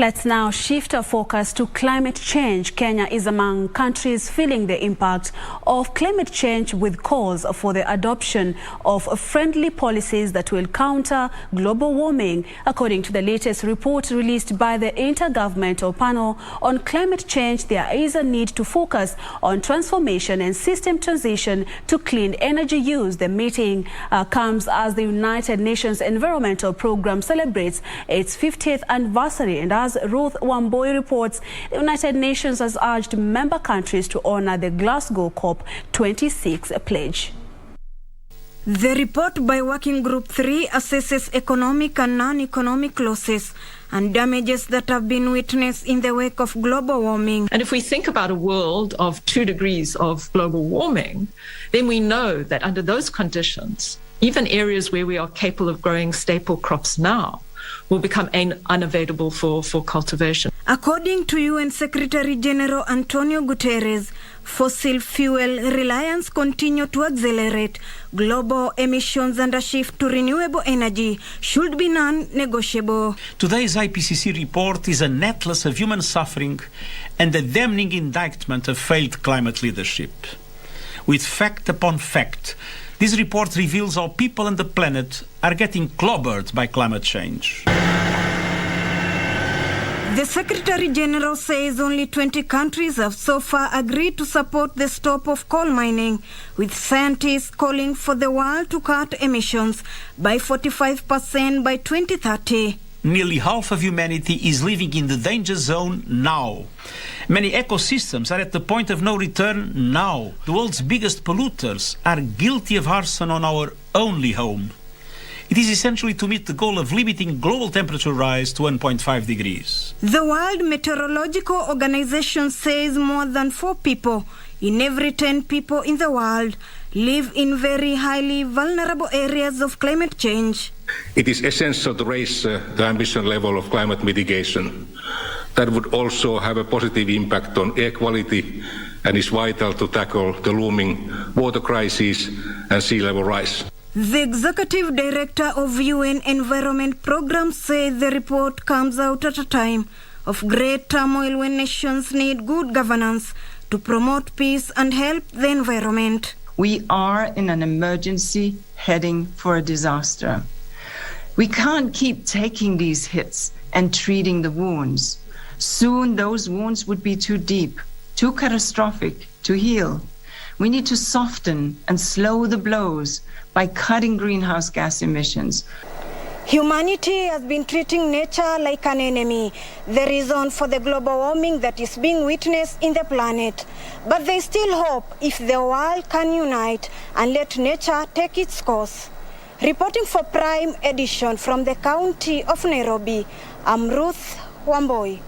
Let's now shift our focus to climate change. Kenya is among countries feeling the impact of climate change, with calls for the adoption of friendly policies that will counter global warming. According to the latest report released by the Intergovernmental Panel on Climate Change, there is a need to focus on transformation and system transition to clean energy use. The meeting comes as the United Nations Environmental Programme celebrates its 50th anniversary, and as Ruth Wamboi reports, the United Nations has urged member countries to honor the Glasgow Cop26 pledge. The report by Working Group 3 assesses economic and non-economic losses and damages that have been witnessed in the wake of global warming. And if we think about a world of 2 degrees of global warming, then we know that under those conditions, even areas where we are capable of growing staple crops now will become unavailable for cultivation. According to UN Secretary General Antonio Guterres, fossil fuel reliance continues to accelerate global emissions, and a shift to renewable energy should be non-negotiable. Today's IPCC report is a necklace of human suffering and a damning indictment of failed climate leadership. With fact upon fact, this report reveals how people on the planet are getting clobbered by climate change. The Secretary General says only 20 countries have so far agreed to support the stop of coal mining, with scientists calling for the world to cut emissions by 45% by 2030. Nearly half of humanity is living in the danger zone now. Many ecosystems are at the point of no return now. The world's biggest polluters are guilty of arson on our only home. It is essentially to meet the goal of limiting global temperature rise to 1.5 degrees. The World Meteorological Organization says more than 4 people in every 10 people in the world live in very highly vulnerable areas of climate change. It is essential to raise the ambition level of climate mitigation. That would also have a positive impact on air quality and is vital to tackle the looming water crisis and sea level rise. The Executive Director of UN Environment Programme said the report comes out at a time of great turmoil when nations need good governance to promote peace and help the environment. We are in an emergency heading for a disaster. We can't keep taking these hits and treating the wounds. Soon those wounds would be too deep, too catastrophic to heal. We need to soften and slow the blows by cutting greenhouse gas emissions. Humanity has been treating nature like an enemy, the reason for the global warming that is being witnessed in the planet. But there is still hope if the world can unite and let nature take its course. Reporting for Prime Edition from the county of Nairobi, I'm Ruth Wamboi.